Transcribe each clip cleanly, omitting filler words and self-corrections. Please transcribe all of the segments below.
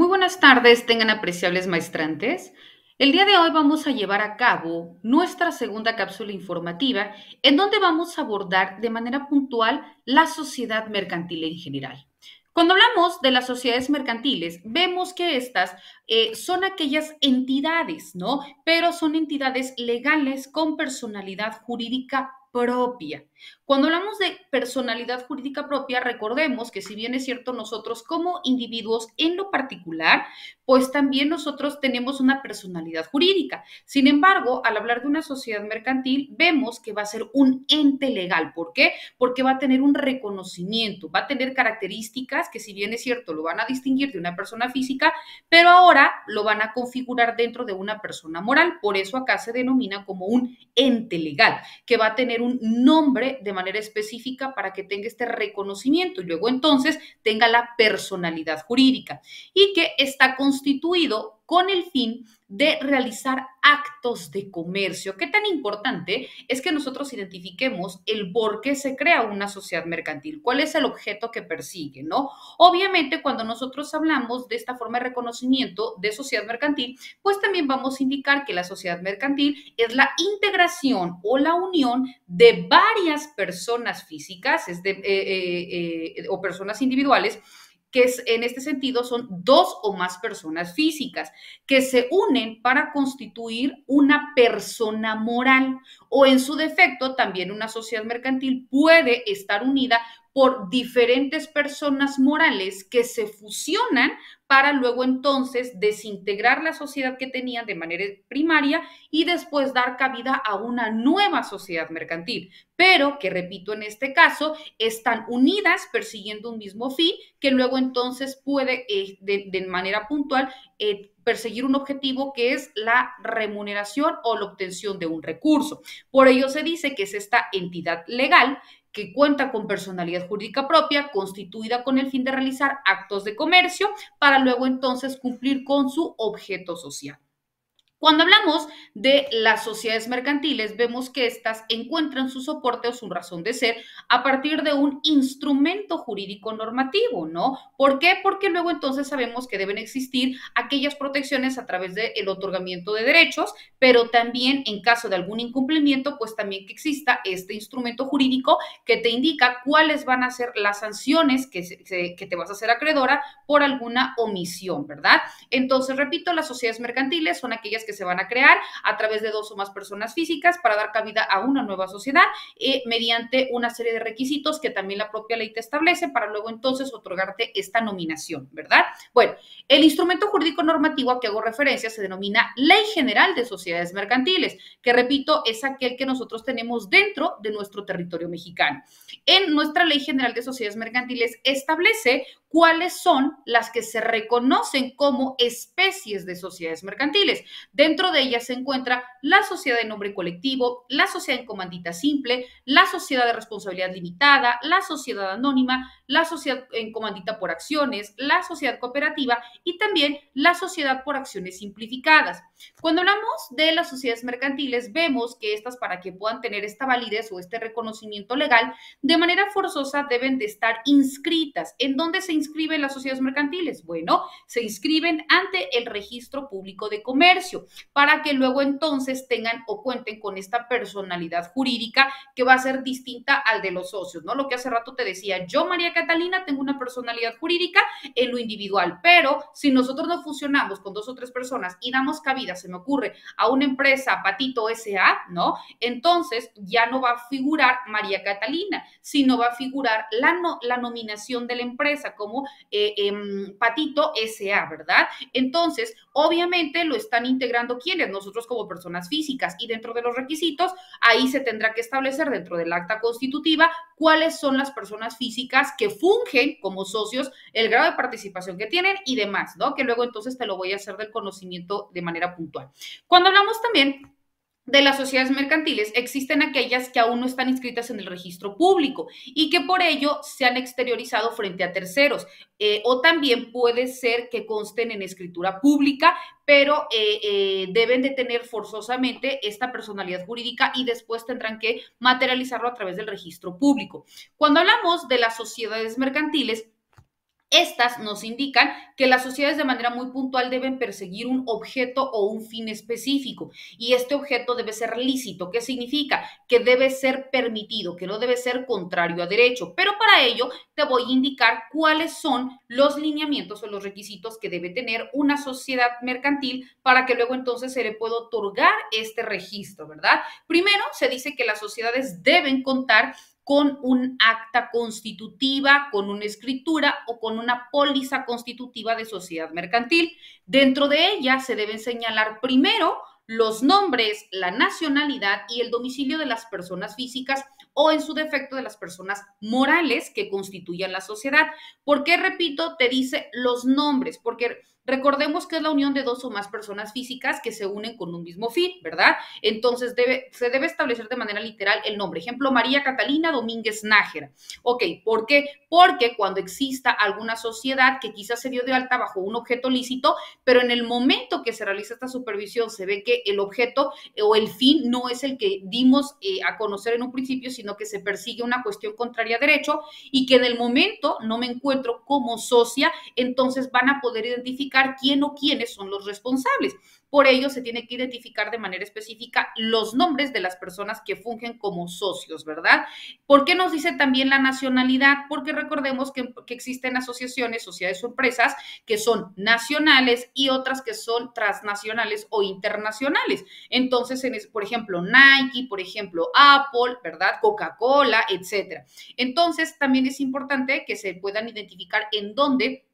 Muy buenas tardes, tengan apreciables maestrantes. El día de hoy vamos a llevar a cabo nuestra segunda cápsula informativa, en donde vamos a abordar de manera puntual la sociedad mercantil en general. Cuando hablamos de las sociedades mercantiles, vemos que estas son aquellas entidades, ¿no? Pero son entidades legales con personalidad jurídica propia. Cuando hablamos de personalidad jurídica propia, recordemos que si bien es cierto nosotros como individuos en lo particular, pues también nosotros tenemos una personalidad jurídica. Sin embargo, al hablar de una sociedad mercantil, vemos que va a ser un ente legal. ¿Por qué? Porque va a tener un reconocimiento, va a tener características que si bien es cierto lo van a distinguir de una persona física, pero ahora lo van a configurar dentro de una persona moral. Por eso acá se denomina como un ente legal, que va a tener un nombre de manera específica para que tenga este reconocimiento y luego entonces tenga la personalidad jurídica y que está constituido con el fin de realizar actos de comercio. ¿Qué tan importante es que nosotros identifiquemos el por qué se crea una sociedad mercantil? ¿Cuál es el objeto que persigue, no? Obviamente, cuando nosotros hablamos de esta forma de reconocimiento de sociedad mercantil, pues también vamos a indicar que la sociedad mercantil es la integración o la unión de varias personas físicas o personas individuales que en este sentido son dos o más personas físicas que se unen para constituir una persona moral o en su defecto también una sociedad mercantil puede estar unida por diferentes personas morales que se fusionan para luego entonces desintegrar la sociedad que tenían de manera primaria y después dar cabida a una nueva sociedad mercantil, pero que repito en este caso están unidas persiguiendo un mismo fin que luego entonces puede de manera puntual perseguir un objetivo que es la remuneración o la obtención de un recurso. Por ello se dice que es esta entidad legal que cuenta con personalidad jurídica propia, constituida con el fin de realizar actos de comercio para luego entonces cumplir con su objeto social. Cuando hablamos de las sociedades mercantiles, vemos que éstas encuentran su soporte o su razón de ser a partir de un instrumento jurídico normativo, ¿no? ¿Por qué? Porque luego entonces sabemos que deben existir aquellas protecciones a través del otorgamiento de derechos, pero también en caso de algún incumplimiento, pues también que exista este instrumento jurídico que te indica cuáles van a ser las sanciones que te vas a hacer acreedora por alguna omisión, ¿verdad? Entonces, repito, las sociedades mercantiles son aquellas que se van a crear a través de dos o más personas físicas para dar cabida a una nueva sociedad mediante una serie de requisitos que también la propia ley te establece para luego entonces otorgarte esta nominación, ¿verdad? Bueno, el instrumento jurídico normativo a que hago referencia se denomina Ley General de Sociedades Mercantiles, que repito, es aquel que nosotros tenemos dentro de nuestro territorio mexicano. En nuestra Ley General de Sociedades Mercantiles establece cuáles son las que se reconocen como especies de sociedades mercantiles. Dentro de ellas se encuentra la sociedad de nombre colectivo, la sociedad en comandita simple, la sociedad de responsabilidad limitada, la sociedad anónima, la sociedad en comandita por acciones, la sociedad cooperativa y también la sociedad por acciones simplificadas. Cuando hablamos de las sociedades mercantiles, vemos que estas para que puedan tener esta validez o este reconocimiento legal, de manera forzosa deben de estar inscritas. ¿En dónde se inscriben las sociedades mercantiles? Bueno, se inscriben ante el Registro Público de Comercio para que luego entonces tengan o cuenten con esta personalidad jurídica que va a ser distinta al de los socios, ¿no? Lo que hace rato te decía, yo, María Catalina, tengo una personalidad jurídica en lo individual, pero si nosotros nos fusionamos con dos o tres personas y damos cabida, se me ocurre, a una empresa Patito S.A., ¿no? Entonces ya no va a figurar María Catalina, sino va a figurar la nominación de la empresa como Patito S.A., ¿verdad? Entonces, obviamente lo están integrando quienes, nosotros como personas físicas y dentro de los requisitos, ahí se tendrá que establecer dentro del acta constitutiva cuáles son las personas físicas que fungen como socios, el grado de participación que tienen y demás, ¿no? Que luego entonces te lo voy a hacer del conocimiento de manera puntual. Cuando hablamos también de las sociedades mercantiles, existen aquellas que aún no están inscritas en el registro público y que por ello se han exteriorizado frente a terceros. O también puede ser que consten en escritura pública, pero deben de tener forzosamente esta personalidad jurídica y después tendrán que materializarlo a través del registro público. Cuando hablamos de las sociedades mercantiles, Estas nos indican que las sociedades de manera muy puntual deben perseguir un objeto o un fin específico y este objeto debe ser lícito. ¿Qué significa? Que debe ser permitido, que no debe ser contrario a derecho. Pero para ello te voy a indicar cuáles son los lineamientos o los requisitos que debe tener una sociedad mercantil para que luego entonces se le pueda otorgar este registro, ¿verdad? Primero, se dice que las sociedades deben contar con un acta constitutiva, con una escritura o con una póliza constitutiva de sociedad mercantil. Dentro de ella se deben señalar primero los nombres, la nacionalidad y el domicilio de las personas físicas o en su defecto de las personas morales que constituyan la sociedad. ¿Por qué, repito, te dice los nombres? Porque recordemos que es la unión de dos o más personas físicas que se unen con un mismo fin, ¿verdad? Entonces se debe establecer de manera literal el nombre. Ejemplo, María Catalina Domínguez Nájera. Ok, ¿por qué? Porque cuando exista alguna sociedad que quizás se dio de alta bajo un objeto lícito, pero en el momento que se realiza esta supervisión se ve que el objeto o el fin no es el que dimos a conocer en un principio, sino que se persigue una cuestión contraria a derecho y que en el momento no me encuentro como socia, entonces van a poder identificar quién o quiénes son los responsables. Por ello, se tiene que identificar de manera específica los nombres de las personas que fungen como socios, ¿verdad? ¿Por qué nos dice también la nacionalidad? Porque recordemos que existen asociaciones, sociedades o empresas que son nacionales y otras que son transnacionales o internacionales. Entonces, por ejemplo, Nike, por ejemplo, Apple, ¿verdad? Coca-Cola, etcétera. Entonces, también es importante que se puedan identificar en dónde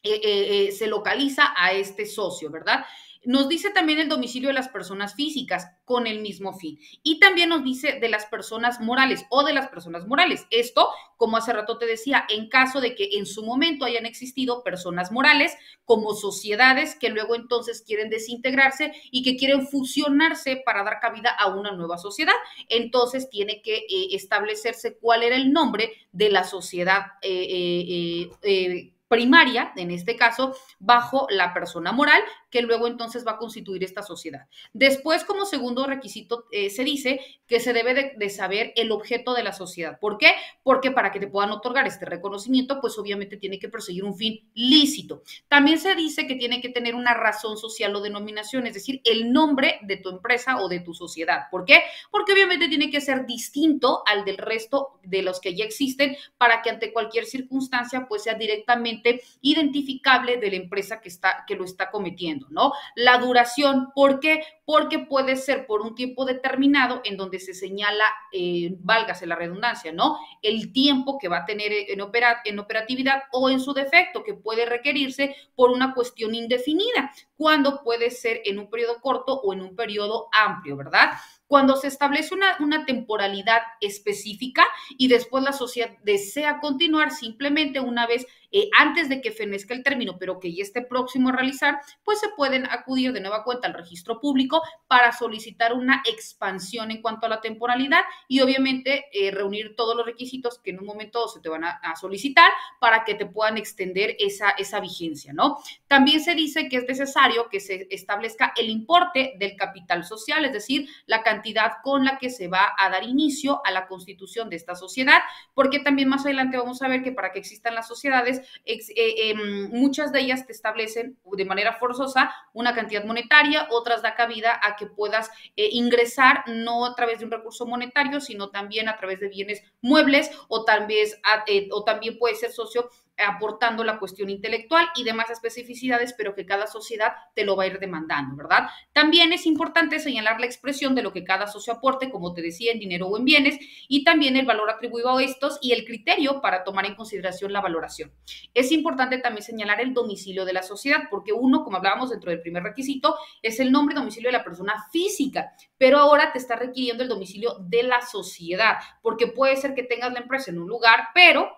se localiza a este socio, ¿verdad? Nos dice también el domicilio de las personas físicas con el mismo fin. Y también nos dice de las personas morales o de las personas morales. Esto, como hace rato te decía, en caso de que en su momento hayan existido personas morales como sociedades que luego entonces quieren desintegrarse y que quieren fusionarse para dar cabida a una nueva sociedad. Entonces tiene que establecerse cuál era el nombre de la sociedad primaria, en este caso, bajo la persona moral, que luego entonces va a constituir esta sociedad. Después, como segundo requisito, se dice que se debe de saber el objeto de la sociedad. ¿Por qué? Porque para que te puedan otorgar este reconocimiento, pues obviamente tiene que perseguir un fin lícito. También se dice que tiene que tener una razón social o denominación, es decir, el nombre de tu empresa o de tu sociedad. ¿Por qué? Porque obviamente tiene que ser distinto al del resto de los que ya existen para que ante cualquier circunstancia pues sea directamente identificable de la empresa que lo está cometiendo, ¿no? La duración, ¿por qué? Porque puede ser por un tiempo determinado en donde se señala, válgase la redundancia, ¿no? El tiempo que va a tener en operatividad o en su defecto, que puede requerirse por una cuestión indefinida, cuando puede ser en un periodo corto o en un periodo amplio, ¿verdad? Cuando se establece una temporalidad específica y después la sociedad desea continuar simplemente una vez antes de que fenezca el término, pero que ya esté próximo a realizar, pues se pueden acudir de nueva cuenta al registro público para solicitar una expansión en cuanto a la temporalidad y obviamente reunir todos los requisitos que en un momento se te van a solicitar para que te puedan extender esa vigencia, ¿no? También se dice que es necesario que se establezca el importe del capital social, es decir, la cantidad con la que se va a dar inicio a la constitución de esta sociedad, porque también más adelante vamos a ver que para que existan las sociedades, muchas de ellas te establecen de manera forzosa una cantidad monetaria, otras da cabida a que puedas ingresar no a través de un recurso monetario, sino también a través de bienes muebles o también puede ser socio aportando la cuestión intelectual y demás especificidades, pero que cada sociedad te lo va a ir demandando, ¿verdad? También es importante señalar la expresión de lo que cada socio aporte, como te decía, en dinero o en bienes, y también el valor atribuido a estos y el criterio para tomar en consideración la valoración. Es importante también señalar el domicilio de la sociedad, porque uno, como hablábamos dentro del primer requisito, es el nombre y domicilio de la persona física, pero ahora te está requiriendo el domicilio de la sociedad, porque puede ser que tengas la empresa en un lugar, pero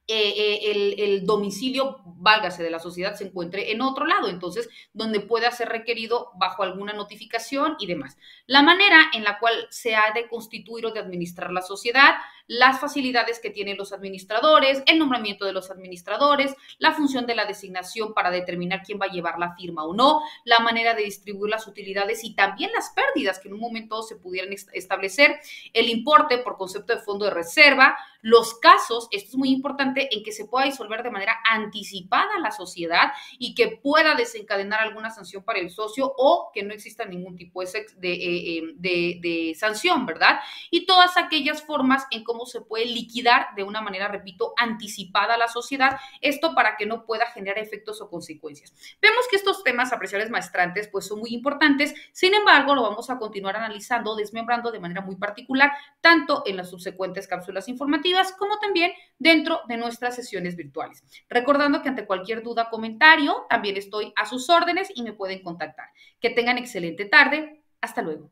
el domicilio, válgase, de la sociedad se encuentre en otro lado, entonces donde pueda ser requerido bajo alguna notificación y demás. La manera en la cual se ha de constituir o de administrar la sociedad, las facilidades que tienen los administradores, el nombramiento de los administradores, la función de la designación para determinar quién va a llevar la firma o no, la manera de distribuir las utilidades y también las pérdidas que en un momento se pudieran establecer, el importe por concepto de fondo de reserva, los casos, esto es muy importante, en que se pueda disolver de manera anticipada la sociedad y que pueda desencadenar alguna sanción para el socio o que no exista ningún tipo de sanción, ¿verdad? Y todas aquellas formas en cómo se puede liquidar de una manera, repito, anticipada a la sociedad, esto para que no pueda generar efectos o consecuencias. Vemos que estos temas, apreciables maestrantes, pues son muy importantes, sin embargo, lo vamos a continuar analizando, desmembrando de manera muy particular, tanto en las subsecuentes cápsulas informativas como también dentro de nuestras sesiones virtuales. Recordando que ante cualquier duda o comentario, también estoy a sus órdenes y me pueden contactar. Que tengan excelente tarde. Hasta luego.